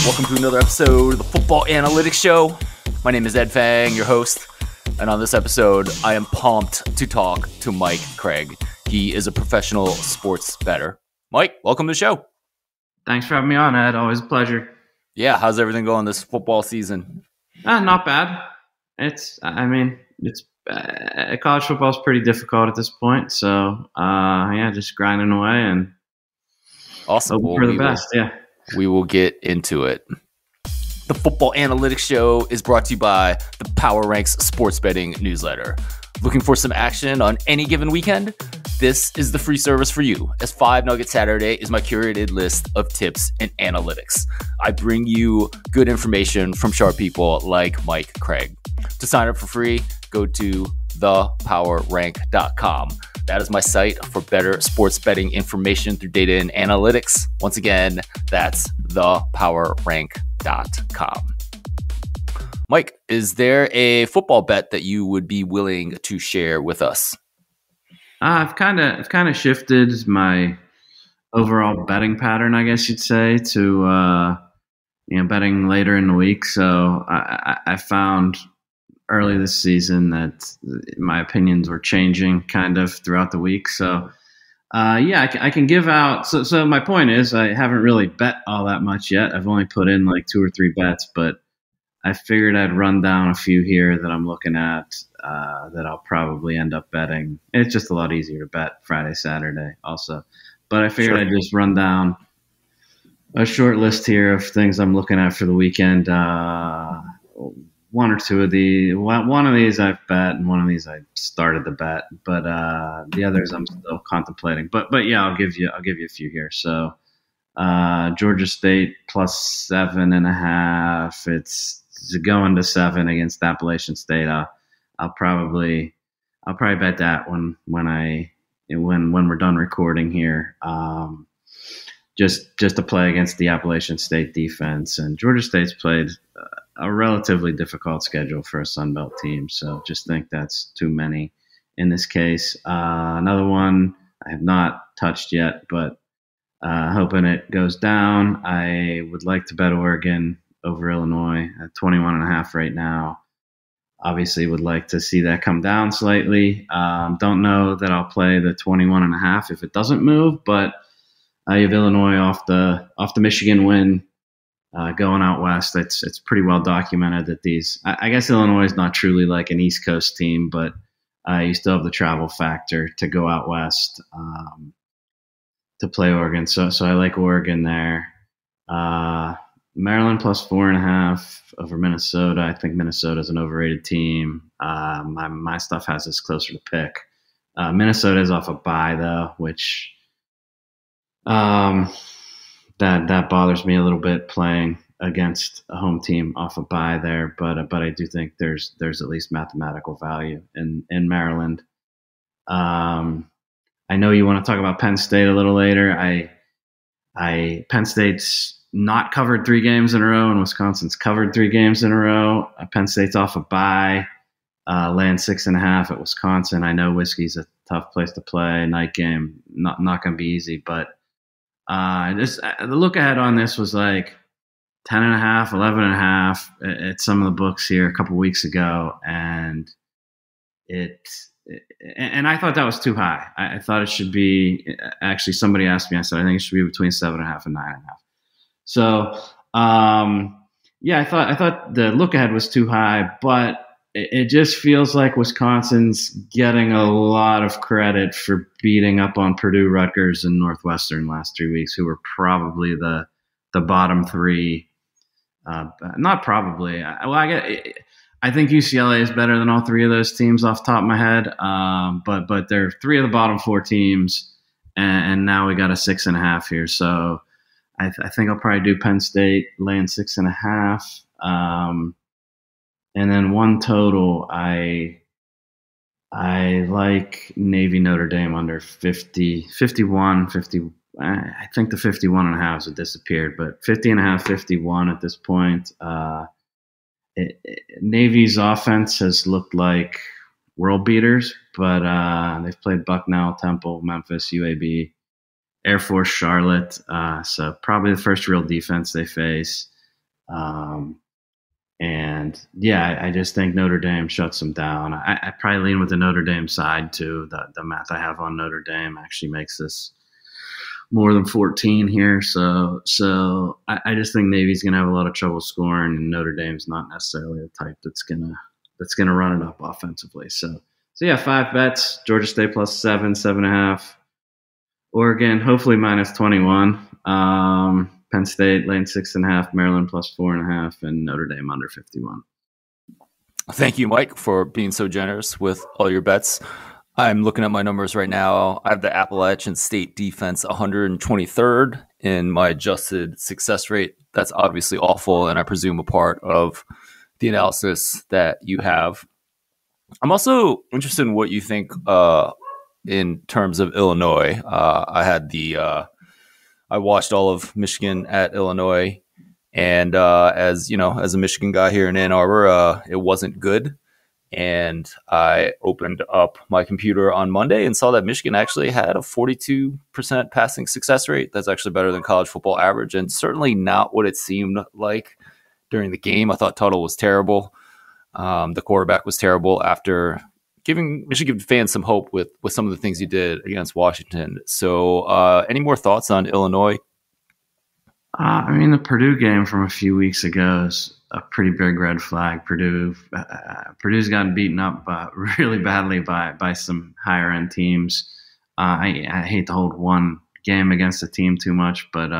Welcome to another episode of the Football Analytics Show. My name is Ed Fang, your host, and on this episode, I am pumped to talk to Mike Craig. He is a professional sports bettor. Mike, welcome to the show. Thanks for having me on, Ed. Always a pleasure. Yeah, how's everything going this football season? Not bad. College football is pretty difficult at this point, so just grinding away and awesome. Hoping for the best. We will get into it. The Football Analytics Show is brought to you by the Power Ranks Sports Betting Newsletter. Looking for some action on any given weekend? This is the free service for you, as 5 Nugget Saturday is my curated list of tips and analytics. I bring you good information from sharp people like Mike Craig. To sign up for free, go to thepowerrank.com. That is my site for better sports betting information through data and analytics. Once again, that's thepowerrank.com. Mike, is there a football bet that you would be willing to share with us? I've kind of shifted my overall betting pattern, I guess you'd say, to betting later in the week. So I found early this season that my opinions were changing kind of throughout the week. So I can give out. So my point is, I haven't really bet all that much yet. I've only put in like 2 or 3 bets, but I figured I'd run down a few here that I'm looking at that I'll probably end up betting. It's just a lot easier to bet Friday, Saturday also. But I figured I'd just run down a short list here of things I'm looking at for the weekend. One or two of these, one of these I've bet, and one of these I started the bet, but the others I'm still contemplating. But yeah, I'll give you a few here. So Georgia State plus 7.5. It's going to 7 against Appalachian State. I'll probably bet that when we're done recording here. Just to play against the Appalachian State defense, and Georgia State's played a relatively difficult schedule for a Sun Belt team, so just think that's too many in this case. Another one I have not touched yet, but hoping it goes down. I would like to bet Oregon over Illinois at 21.5 right now. Obviously would like to see that come down slightly. Don't know that I'll play the 21.5 if it doesn't move, but you have Illinois off the Michigan win going out west. It's pretty well documented that I guess Illinois is not truly like an East Coast team, but you still have the travel factor to go out west to play Oregon. So I like Oregon there. Maryland plus 4.5 over Minnesota. I think Minnesota is an overrated team. My stuff has this closer to pick. Minnesota is off a bye though, which that bothers me a little bit, playing against a home team off a bye there. But I do think there's at least mathematical value in Maryland. I know you want to talk about Penn State a little later. Penn State's not covered 3 games in a row, and Wisconsin's covered 3 games in a row. Penn State's off a bye, laying 6.5 at Wisconsin. I know Whiskey's a tough place to play. Night game, not going to be easy, but the look ahead on this was like 10.5, 11.5 at some of the books here a couple weeks ago, and I thought that was too high. I thought it should be, actually somebody asked me, I said I think it should be between 7.5 and 9.5. So I thought the look ahead was too high, but it just feels like Wisconsin's getting a lot of credit for beating up on Purdue, Rutgers, and Northwestern last 3 weeks, who were probably the bottom 3. Not probably. I think UCLA is better than all 3 of those teams off the top of my head. But they're 3 of the bottom 4 teams, and now we got a 6.5 here. So I think I'll probably do Penn State laying 6.5. And then one total, I like Navy Notre Dame under 51. I think the 51.5s have disappeared, but 50.5, 51 at this point. Navy's offense has looked like world beaters, but they've played Bucknell, Temple, Memphis, UAB, Air Force, Charlotte. So probably the first real defense they face. And yeah, I just think Notre Dame shuts them down. I probably lean with the Notre Dame side too. The math I have on Notre Dame actually makes this more than 14 here. So I just think Navy's going to have a lot of trouble scoring, and Notre Dame's not necessarily the type that's gonna run it up offensively. So yeah, 5 bets: Georgia State plus 7, 7.5. Oregon hopefully minus 21. Penn State laying 6.5, Maryland plus 4.5, and Notre Dame under 51. Thank you, Mike, for being so generous with all your bets. I'm looking at my numbers right now. I have the Appalachian State defense 123rd in my adjusted success rate. That's obviously awful, and I presume a part of the analysis that you have. I'm also interested in what you think in terms of Illinois. I watched all of Michigan at Illinois, and as a Michigan guy here in Ann Arbor, it wasn't good. And I opened up my computer on Monday and saw that Michigan actually had a 42% passing success rate. That's actually better than college football average, and certainly not what it seemed like during the game. I thought Tuttle was terrible. The quarterback was terrible after giving Michigan fans some hope with some of the things he did against Washington. So any more thoughts on Illinois? The Purdue game from a few weeks ago is a pretty big red flag. Purdue's gotten beaten up really badly by some higher end teams. I hate to hold one game against a team too much, but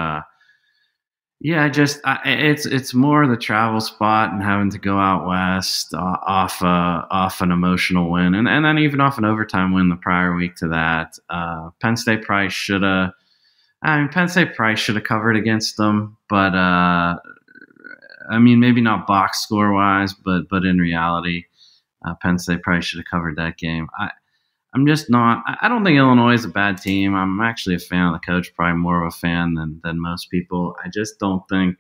it's more the travel spot and having to go out west off an emotional win, and then even off an overtime win the prior week to that. Penn State probably should have. Penn State probably should have covered against them, but maybe not box score wise, but in reality, Penn State probably should have covered that game. I'm just not. I don't think Illinois is a bad team. I'm actually a fan of the coach, probably more of a fan than most people. I just don't think.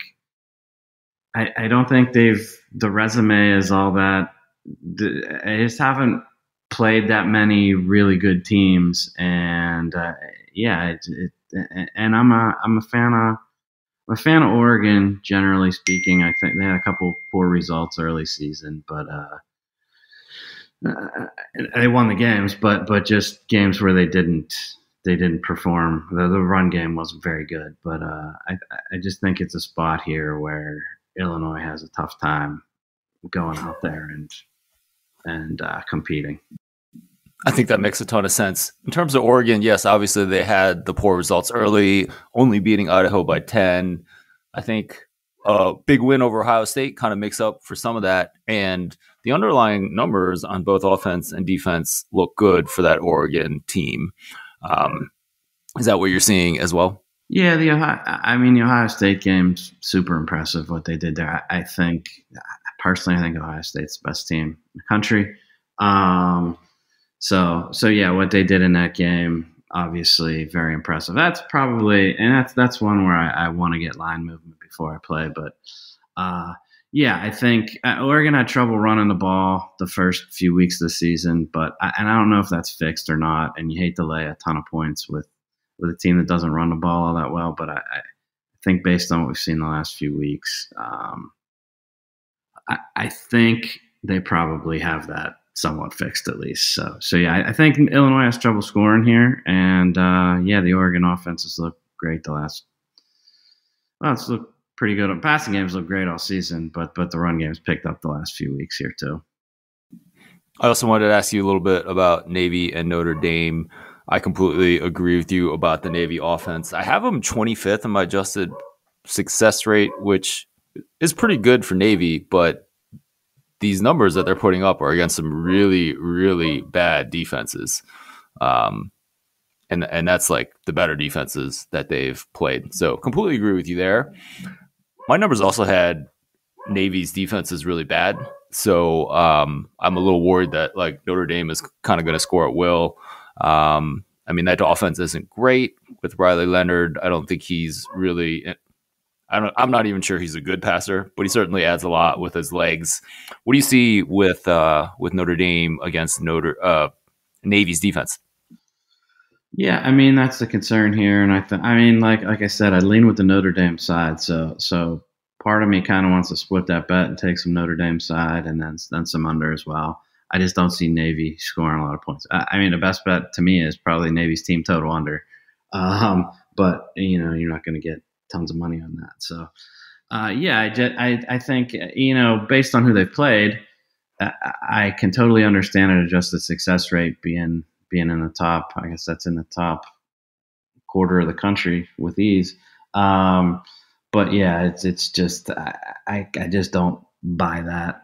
I don't think the resume is all that. I just haven't played that many really good teams, and and I'm a fan of Oregon, generally speaking. I think they had a couple poor results early season, but they won the games, but just games where they didn't perform. The run game wasn't very good, but I just think it's a spot here where Illinois has a tough time going out there and competing. I think that makes a ton of sense. In terms of Oregon, yes, obviously they had the poor results early, only beating Idaho by 10. I think a big win over Ohio State kind of makes up for some of that. And the underlying numbers on both offense and defense look good for that Oregon team. Is that what you're seeing as well? Yeah, the Ohio State game's super impressive what they did there. I think Ohio State's the best team in the country. So yeah, what they did in that game, obviously very impressive. That's probably, and that's one where I want to get line movement before I play. But I think Oregon had trouble running the ball the first few weeks of the season, but I don't know if that's fixed or not. And you hate to lay a ton of points with a team that doesn't run the ball all that well. But I think based on what we've seen the last few weeks, I think they probably have that somewhat fixed at least. So yeah, I think Illinois has trouble scoring here, and the Oregon offenses look great it's looked pretty good. Passing games look great all season, but the run game's picked up the last few weeks here too. I also wanted to ask you a little bit about Navy and Notre Dame. I completely agree with you about the Navy offense. I have them 25th in my adjusted success rate, which is pretty good for Navy, but these numbers that they're putting up are against some really, really bad defenses. And that's like the better defenses that they've played. So completely agree with you there. My numbers also had Navy's defense is really bad. So I'm a little worried that like Notre Dame is kind of going to score at will. That offense isn't great with Riley Leonard. I don't think he's really I'm not even sure he's a good passer, but he certainly adds a lot with his legs. What do you see with Notre Dame against Navy's defense? Yeah, that's the concern here, and like I said, I lean with the Notre Dame side. So part of me kind of wants to split that bet and take some Notre Dame side and then some under as well. I just don't see Navy scoring a lot of points. I mean, the best bet to me is probably Navy's team total under. But, you're not going to get tons of money on that. So, I think, based on who they've played, I can totally understand an adjusted success rate being in the top. I guess that's in the top quarter of the country with ease. But yeah, it's just I just don't buy that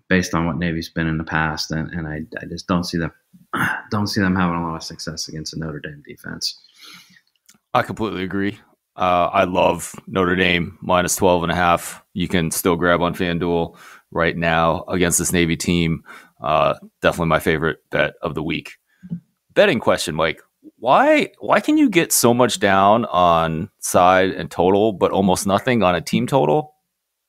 based on what Navy's been in the past, and I just don't see them having a lot of success against the Notre Dame defense. I completely agree. I love Notre Dame minus 12.5. You can still grab on FanDuel right now against this Navy team. Definitely my favorite bet of the week. Betting question, Mike. Why can you get so much down on side and total, but almost nothing on a team total?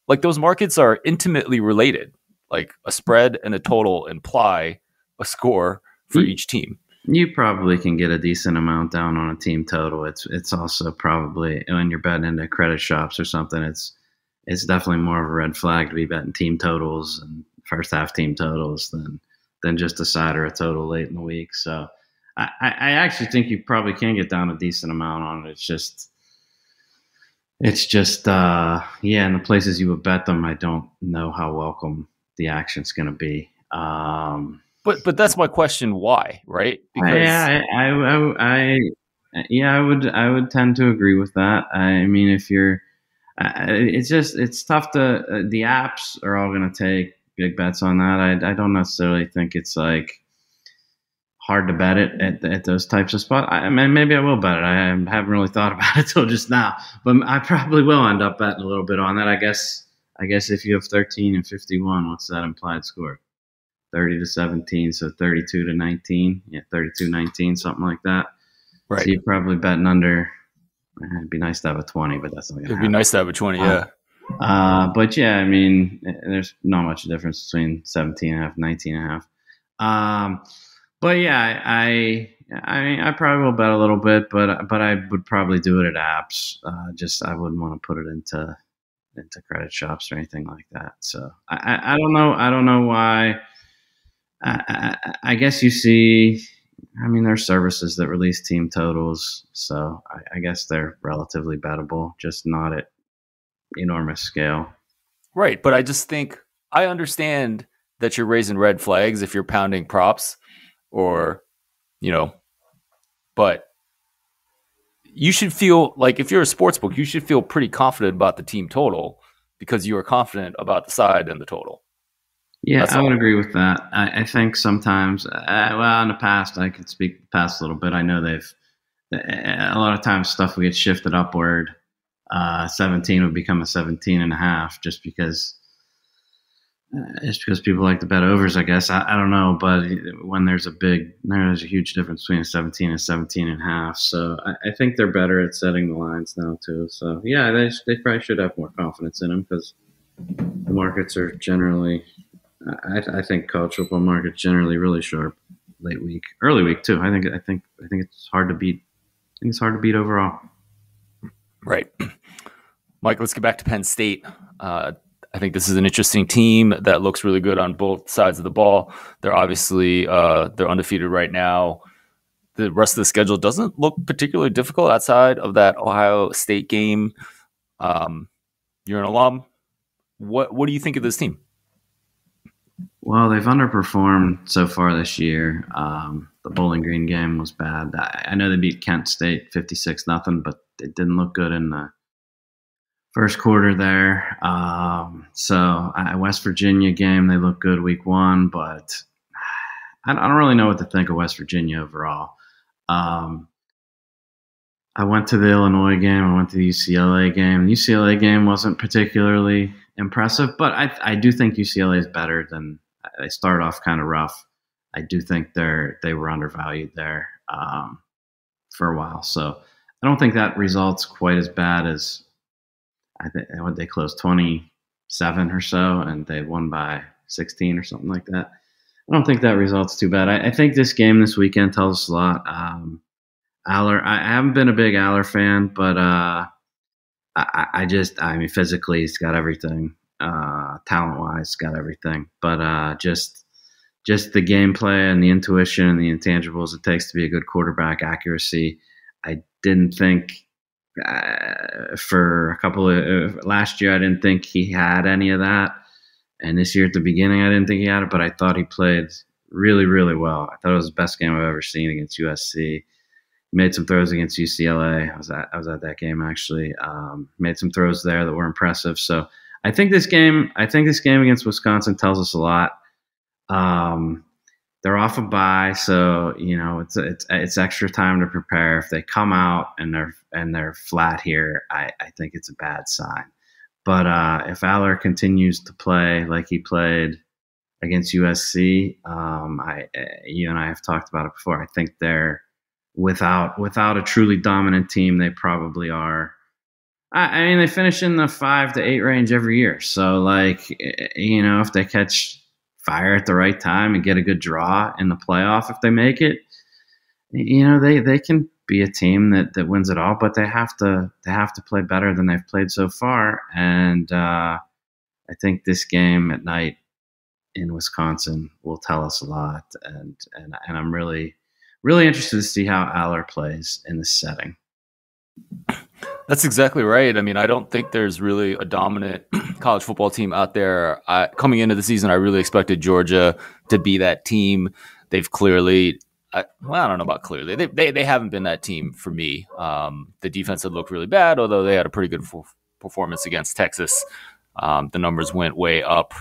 Like, those markets are intimately related. Like, a spread and a total imply a score for each team. You probably can get a decent amount down on a team total. It's also probably when you're betting into credit shops or something. It's definitely more of a red flag to be betting team totals and first half team totals than just a side or a total late in the week. So I actually think you probably can get down a decent amount on it. It's just in the places you would bet them, I don't know how welcome the action's going to be. But that's my question. Why? Right? Because I would tend to agree with that. I mean, if you're, it's tough to. The apps are all going to take big bets on that. I don't necessarily think it's like hard to bet it at those types of spots. I mean, maybe I will bet it. I haven't really thought about it till just now, but I probably will end up betting a little bit on that. I guess if you have 13 and 51, what's that implied score? 30-17, so 32-19. Yeah, 32-19, something like that. Right. So you're probably betting under. It'd be nice to have a 20, but that's not going to happen. It'd be nice to have a 20, yeah. But yeah, I mean, there's not much difference between 17.5 and 19.5. But yeah, I probably will bet a little bit, but I would probably do it at apps. I wouldn't want to put it into credit shops or anything like that. So I don't know. I don't know why. I guess you see. I mean, there's services that release team totals, so I guess they're relatively bettable, just not at enormous scale. Right, but I just think I understand that you're raising red flags if you're pounding props, or but you should feel like if you're a sports book, you should feel pretty confident about the team total because you are confident about the side and the total. Yeah, I would agree with that. I think sometimes, in the past, I could speak the past a little bit. I know a lot of times stuff will get shifted upward. 17 would become a 17.5 just because people like to bet overs, I guess. I don't know, but when there's a huge difference between a 17 and 17.5. So I think they're better at setting the lines now too. So yeah, they probably should have more confidence in them because the markets are generally. I think college football market's generally really sharp late week, early week too. I think it's hard to beat. I think it's hard to beat overall. Right, Mike. Let's get back to Penn State. I think this is an interesting team that looks really good on both sides of the ball. They're obviously they're undefeated right now. The rest of the schedule doesn't look particularly difficult outside of that Ohio State game. You're an alum. What do you think of this team? Well, they've underperformed so far this year. The Bowling Green game was bad. I know they beat Kent State 56-0, but it didn't look good in the first quarter there. West Virginia game, they look good week one, but I don't really know what to think of West Virginia overall. I went to the Illinois game. I went to the UCLA game. The UCLA game wasn't particularly impressive, but I do think UCLA is better than they start off kind of rough. I do think they were undervalued there for a while. So I don't think that result's quite as bad as I think they closed 27 or so, and they won by 16 or something like that. I don't think that result's too bad. I think this game this weekend tells us a lot. Aller, I haven't been a big Aller fan, but I mean, physically, he's got everything. Talent-wise, got everything. But just the gameplay and the intuition and the intangibles it takes to be a good quarterback, accuracy. I didn't think for a couple of last year, I didn't think he had any of that. And this year at the beginning, I didn't think he had it, but I thought he played really, really well. I thought it was the best game I've ever seen against USC. Made some throws against UCLA. I was at that game actually. Made some throws there that were impressive. So I think this game against Wisconsin tells us a lot. They're off a bye, so it's extra time to prepare. If they come out and they're flat here, I think it's a bad sign. But if Aller continues to play like he played against USC, you and I have talked about it before. I think they're without a truly dominant team, they probably are. I mean, they finish in the 5 to 8 range every year. So, if they catch fire at the right time and get a good draw in the playoff, if they make it, they can be a team that wins it all. But they have to play better than they've played so far. And I think this game at night in Wisconsin will tell us a lot. And I'm really, really interested to see how Aller plays in this setting. That's exactly right. I mean, I don't think there's really a dominant college football team out there. Coming into the season, I really expected Georgia to be that team. They've clearly, I don't know about clearly. They haven't been that team for me. The defense had looked really bad, although they had a pretty good performance against Texas. The numbers went way up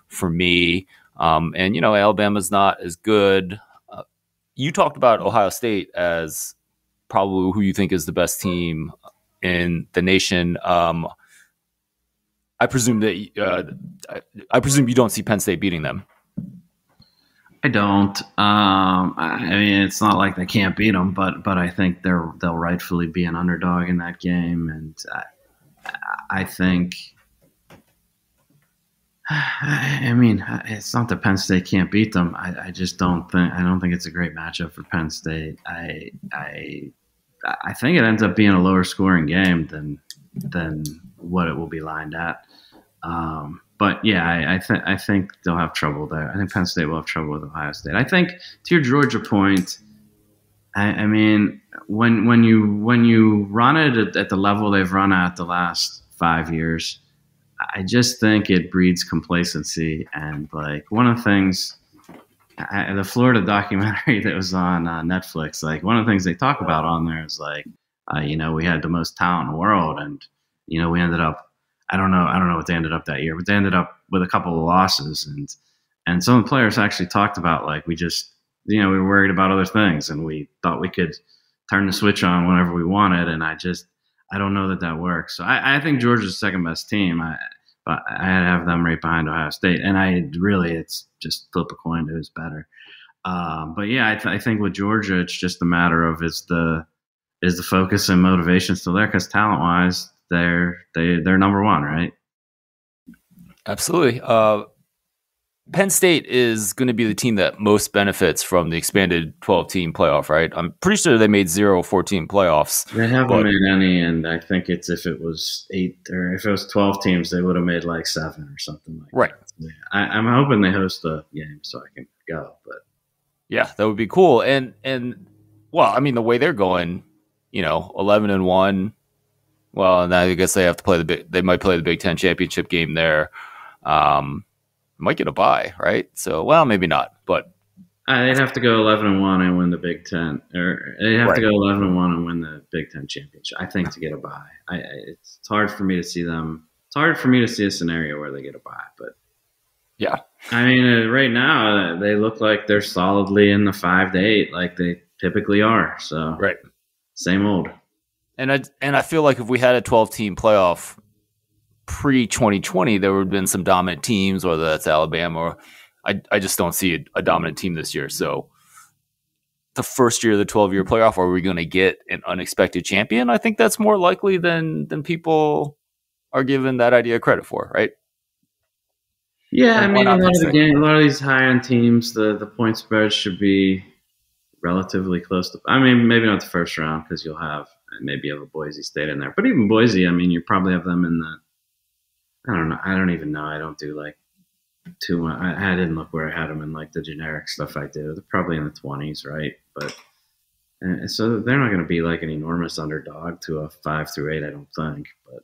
for me. And Alabama's not as good. You talked about Ohio State as probably who you think is the best team in the nation. I presume you don't see Penn State beating them. I don't. I mean, it's not like they can't beat them, but I think they'll rightfully be an underdog in that game, and I think. I mean, it's not that Penn State can't beat them. I just don't think. I don't think it's a great matchup for Penn State. I think it ends up being a lower scoring game than what it will be lined at. But yeah, I think they'll have trouble there. I think Penn State will have trouble with Ohio State. I think to your Georgia point, I mean, when you run it at the level they've run at the last 5 years, I just think it breeds complacency. And one of the things, the Florida documentary that was on Netflix, one of the things they talk about on there is we had the most talent in the world, and we ended up, I don't know what they ended up that year, but they ended up with a couple of losses, and some of the players actually talked about we just we were worried about other things, and we thought we could turn the switch on whenever we wanted, and I don't know that works. So I think Georgia's the second best team. But I have them right behind Ohio State, and it's just flip a coin to who's better. But yeah, I think with Georgia, it's just a matter of is the focus and motivation still there? Because talent wise, they're number one, right? Absolutely. Penn State is going to be the team that most benefits from the expanded 12-team playoff, right? I'm pretty sure they made 0 14 playoffs. They haven't made any, and I think it's if it was 8 or if it was 12 teams, they would have made 7 or something like right. that. Yeah. I'm hoping they host the game so I can go. But yeah, that would be cool. And well, I mean, the way they're going, 11-1. Well, and I guess they have to play they might play the Big Ten championship game there. Might get a bye, right? So, well, maybe not, but they'd have to go 11-1 and win the Big Ten, or they'd have to go 11-1 and win the Big Ten championship. I think to get a bye, it's hard for me to see them. It's hard for me to see a scenario where they get a bye, but yeah, I mean, right now they look like they're solidly in the 5 to 8, like they typically are. So, right, same old. And I feel like if we had a 12-team playoff pre-2020, there would have been some dominant teams, whether that's Alabama or I just don't see a dominant team this year. So the first year of the 12-year playoff, are we going to get an unexpected champion? I think that's more likely than people are given that idea credit for, right? Yeah, I mean, a lot of these high-end teams, the point spread should be relatively close to. I mean, maybe not the first round because you'll have maybe you have a Boise State in there. But even Boise, I mean, you probably have them in the, I don't know. I don't even know. I don't do like too much. I didn't look where I had them in like the generic stuff I do. They're probably in the 20s, right? But so they're not going to be like an enormous underdog to a 5 through 8, I don't think. But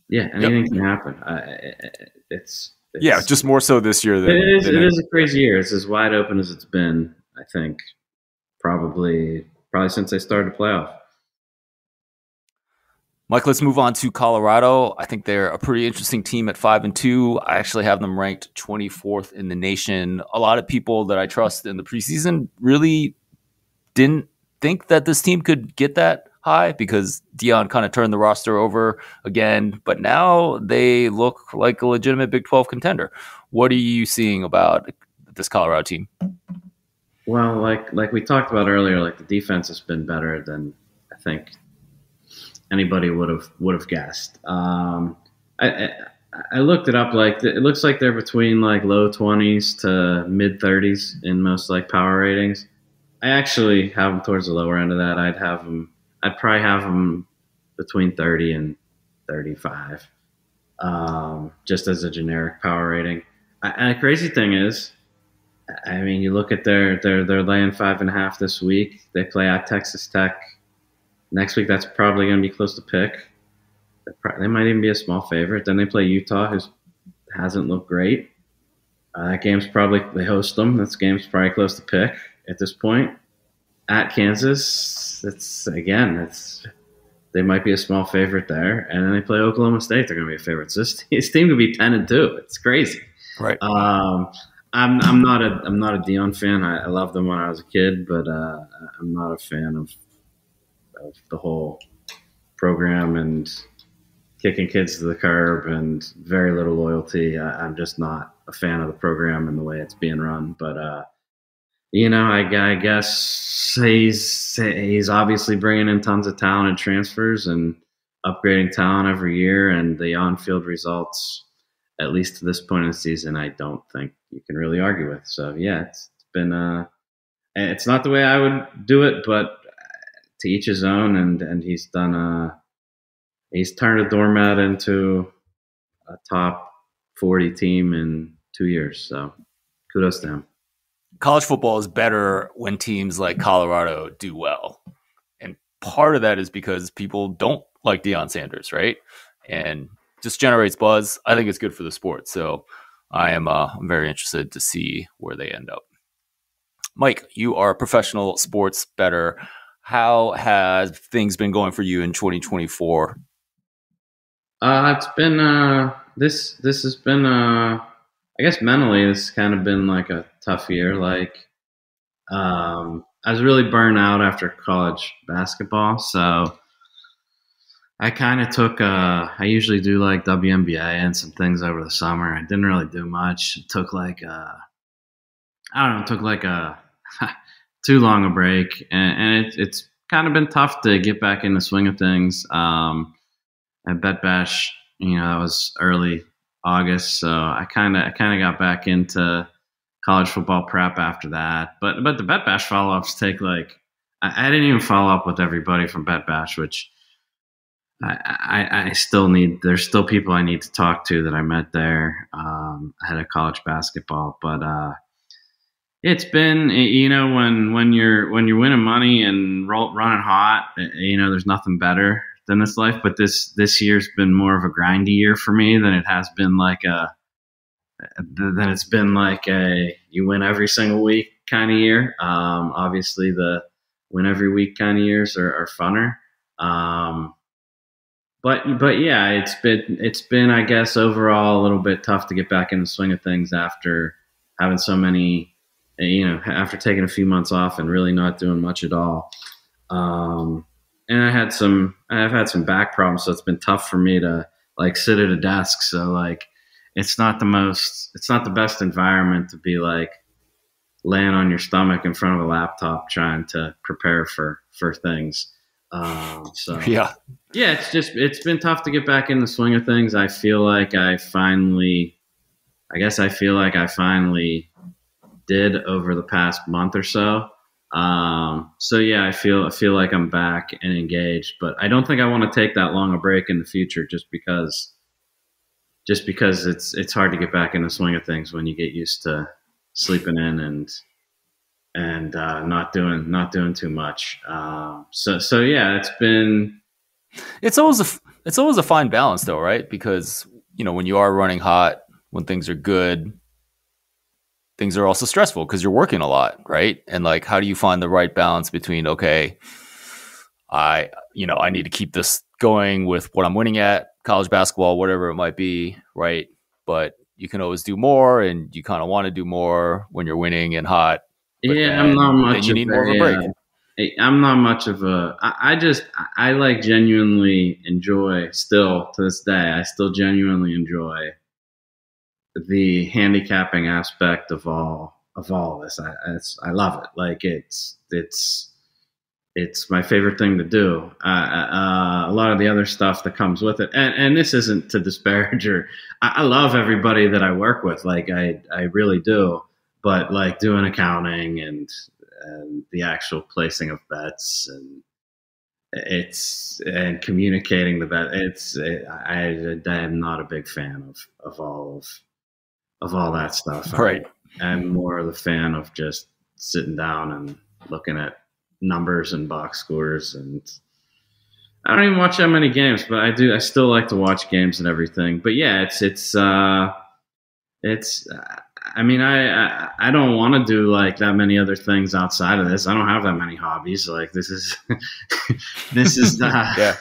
yeah, anything can happen. It's just more so this year than it is a crazy year. It's as wide open as it's been, I think, probably since they started the playoff. Mike, let's move on to Colorado. I think they're a pretty interesting team at 5-2. I actually have them ranked 24th in the nation. A lot of people that I trust in the preseason really didn't think that this team could get that high because Dion kind of turned the roster over again. But now they look like a legitimate Big 12 contender. What are you seeing about this Colorado team? Well, like we talked about earlier, like the defense has been better than I think anybody would have guessed. I looked it up. Like it looks like they're between like low 20s to mid 30s in most like power ratings. I actually have them towards the lower end of that. I'd probably have them between 30 and 35, just as a generic power rating. And the crazy thing is, I mean, you look at they're laying 5.5 this week. They play at Texas Tech next week. That's probably going to be close to pick. They might even be a small favorite. Then they play Utah, who hasn't looked great. That game's probably, they host them. That game's probably close to pick at this point. At Kansas, they might be a small favorite there. And then they play Oklahoma State. They're going to be a favorite. So this team could be 10-2. It's crazy. Right. I'm not a Dion fan. I loved them when I was a kid, but I'm not a fan of the whole program and kicking kids to the curb and very little loyalty. I'm just not a fan of the program and the way it's being run. But I guess he's obviously bringing in tons of talent and transfers and upgrading talent every year, and the on-field results, at least to this point in the season, I don't think you can really argue with. So yeah, it's been it's not the way I would do it, but to each his own. And he's turned a doormat into a top 40 team in 2 years. So kudos to him. College football is better when teams like Colorado do well, and part of that is because people don't like Deion Sanders, right? And just generates buzz. I think it's good for the sport. So I'm very interested to see where they end up. Mike, you are a professional sports bettor. How has things been going for you in 2024? It's been this has been I guess mentally this has kind of been like a tough year. Like I was really burned out after college basketball, so I kind of took I usually do like WNBA and some things over the summer. I didn't really do much. It took like too long a break, and it's kind of been tough to get back in the swing of things. At Bet Bash, that was early August, so I kind of got back into college football prep after that. But the Bet Bash follow-ups take like I didn't even follow up with everybody from Bet Bash, which I still need. There's still people I need to talk to that I met there ahead of college basketball. But it's been when you're winning money and running hot, there's nothing better than this life. But this year's been more of a grindy year for me than it has been like a you win every single week kind of year. Obviously the win every week kind of years are funner. But yeah, it's been I guess overall a little bit tough to get back in the swing of things after having so many, after taking a few months off and really not doing much at all. And I've had some back problems, so it's been tough for me to like sit at a desk. So like, it's not the best environment to be like laying on your stomach in front of a laptop trying to prepare for things. Yeah, it's been tough to get back in the swing of things. I feel like I finally did over the past month or so. So yeah, I feel like I'm back and engaged, but I don't think I want to take that long a break in the future, just because it's hard to get back in the swing of things when you get used to sleeping in and not doing too much. So yeah, It's always a fine balance though, right? Because when you are running hot, when things are good, things are also stressful because you're working a lot, right? And like, how do you find the right balance between, okay, I need to keep this going with what I'm winning at college basketball, whatever it might be, right? But you can always do more, and you kind of want to do more when you're winning and hot. But yeah. then you need more of a break. I'm not much of a. I like genuinely enjoy still to this day. I still genuinely enjoy the handicapping aspect of all this. I love it. Like it's my favorite thing to do. A lot of the other stuff that comes with it, and this isn't to disparage or I love everybody that I work with. Like I really do. But like doing accounting and the actual placing of bets and communicating the bet, I am not a big fan of all that stuff. Right. I'm more of the fan of just sitting down and looking at numbers and box scores, and I don't even watch that many games, but I do. I still like to watch games and everything. But yeah, it's. I mean, I don't want to do like that many other things outside of this. I don't have that many hobbies. Like this is Yeah.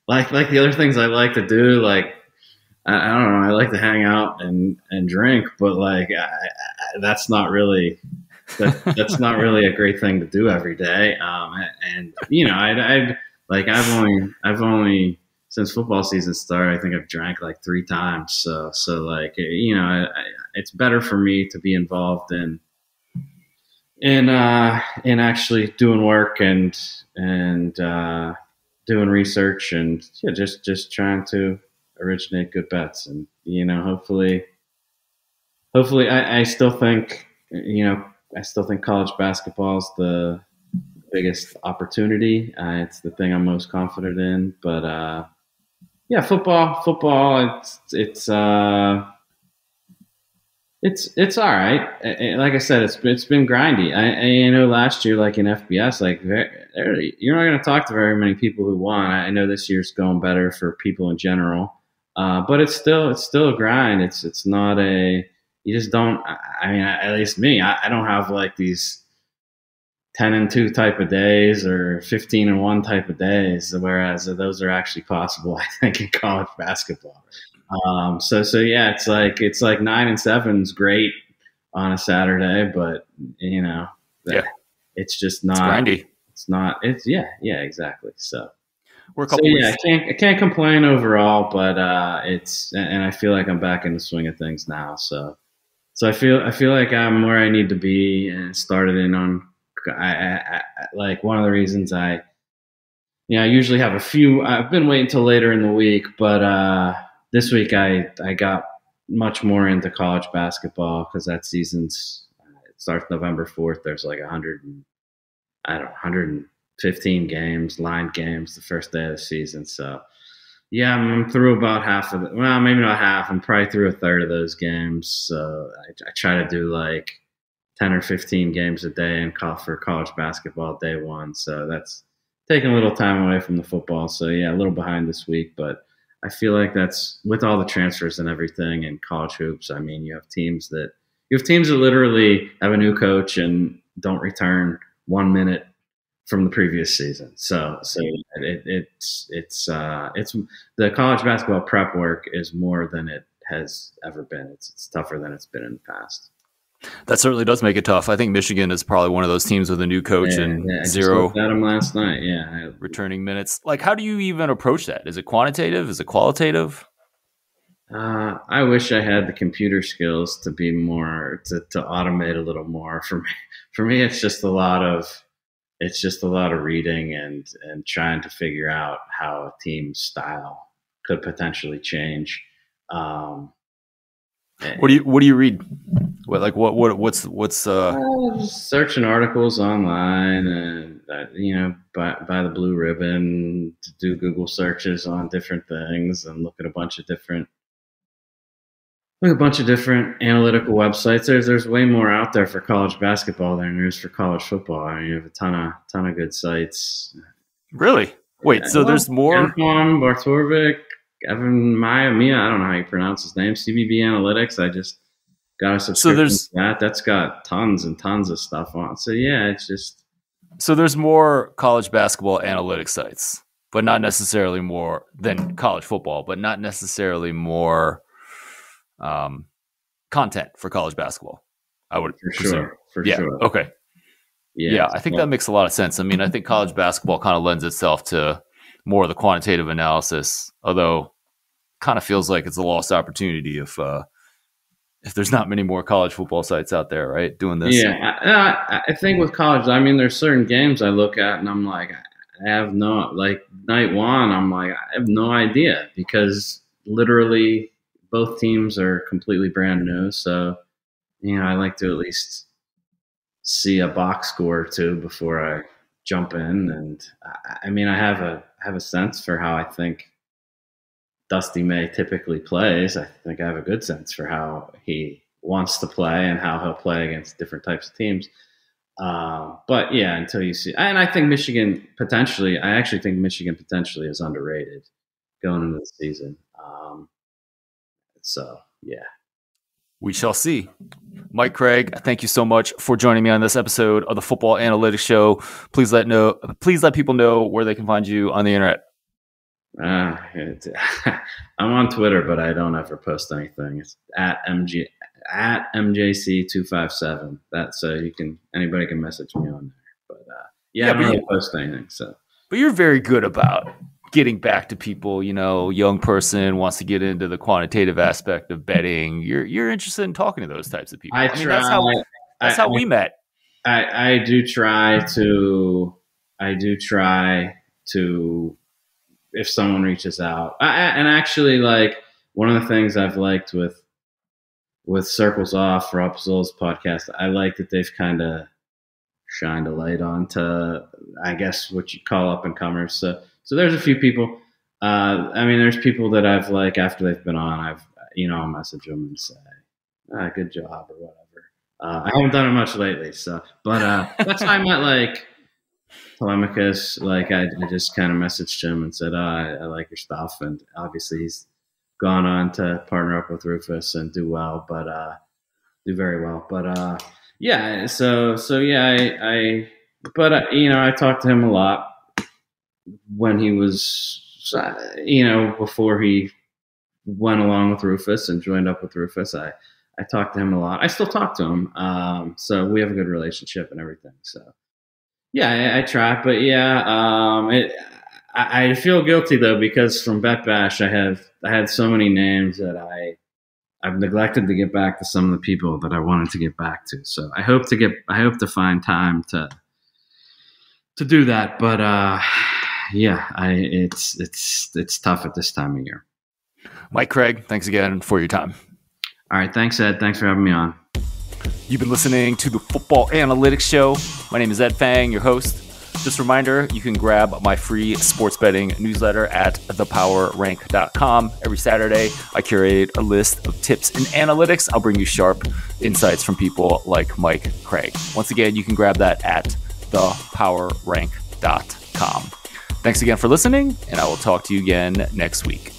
like the other things I like to do. Like I don't know. I like to hang out and drink, but like that's not really that's not really a great thing to do every day. And I've only since football season started, I think I've drank like 3 times. So like it's better for me to be involved in actually doing work and doing research and just trying to originate good bets, and hopefully I still think college basketball is the biggest opportunity. It's the thing I'm most confident in, but yeah, football. It's all right. Like I said, it's been grindy. I know last year, like in FBS, like you're not going to talk to very many people who won. I know this year's going better for people in general, but it's still a grind. It's not a you just don't. I mean, at least me, I don't have like these 10-2 type of days or 15-1 type of days, whereas those are actually possible, I think, in college basketball. So yeah, it's like 9-7 is great on a Saturday, but it's just not. It's grindy. It's not. It's yeah, exactly. So we're a couple weeks. I can't complain overall, but and I feel like I'm back in the swing of things now. So I feel like I'm where I need to be and started in on. I like one of the reasons I usually have a few. I've been waiting till later in the week, but this week I got much more into college basketball because that season's it starts November 4th. There's like 115 games, lined games the first day of the season. So yeah, I'm through about half of it. Well, maybe not half. I'm probably through a third of those games. So I try to do like 10 or 15 games a day and call for college basketball day one. So that's taking a little time away from the football. So yeah, a little behind this week, but I feel like that's with all the transfers and everything in college hoops. I mean, you have teams that literally have a new coach and don't return 1 minute from the previous season. So it's the college basketball prep work is more than it has ever been. It's tougher than it's been in the past. That certainly does make it tough. I think Michigan is probably one of those teams with a new coach and zero. I at him last night. Yeah, returning minutes. Like, how do you even approach that? Is it quantitative? Is it qualitative? I wish I had the computer skills to be more to automate a little more. For me, it's just a lot of reading and trying to figure out how a team's style could potentially change. What do you read? What's just searching articles online and by the blue ribbon to do Google searches on different things and look at a bunch of different analytical websites. There's way more out there for college basketball than there is for college football. I mean, you have a ton of good sites. Really? Wait, so there's more? Bartorovic, Evan Mia, I don't know how you pronounce his name. CBB Analytics. I just got a subscription to that. That's got tons and tons of stuff on. So yeah, it's just. So there's more college basketball analytics sites, but not necessarily more than college football, but not necessarily more content for college basketball. I would presume. For sure. Okay. Yeah, I think that makes a lot of sense. I mean, I think college basketball kind of lends itself to more of the quantitative analysis, although kind of feels like it's a lost opportunity if there's not many more college football sites out there, right, doing this. Yeah, I think with college, I mean, there's certain games I look at and I'm like, I have no, like night one, I'm like, I have no idea because literally both teams are completely brand new. So, I like to at least see a box score or two before I jump in. And I mean, I have a sense for how I think Dusty May typically plays. I think I have a good sense for how he wants to play and how he'll play against different types of teams. But yeah, until you see, and I think Michigan potentially is underrated going into the season. So yeah, we shall see. Mike Craig, thank you so much for joining me on this episode of the Football Analytics Show. Please let people know where they can find you on the internet. I'm on Twitter, but I don't ever post anything. It's at MJC257. So anybody can message me on there. But I don't really post anything. So, but you're very good about getting back to people. Young person wants to get into the quantitative aspect of betting. You're interested in talking to those types of people. That's how we met. I do try to. If someone reaches out, and actually, like one of the things I've liked with Circles Off, Rob Zoll's podcast, I like that they've kind of shined a light onto, I guess, what you call up and comers. So there's a few people. I mean, there's people that I've after they've been on, I'll message them and say, "Good job" or whatever. I haven't done it much lately, but that's how I met Telemachus. I just kind of messaged him and said, I like your stuff. And obviously he's gone on to partner up with Rufus and do very well. But yeah, so yeah, I talked to him a lot when he was, before he went along with Rufus and joined up with Rufus. I talked to him a lot. I still talk to him. So we have a good relationship and everything. So. Yeah, I try, but yeah, I feel guilty though because from Bet Bash I had so many names that I've neglected to get back to some of the people that I wanted to get back to. So I hope to find time to do that, but yeah, it's tough at this time of year. Mike Craig, thanks again for your time. All right, thanks Ed. Thanks for having me on. You've been listening to the Football Analytics Show. My name is Ed Fang, your host. Just a reminder, you can grab my free sports betting newsletter at thepowerrank.com. Every Saturday, I curate a list of tips and analytics. I'll bring you sharp insights from people like Mike Craig. Once again, you can grab that at thepowerrank.com. Thanks again for listening, and I will talk to you again next week.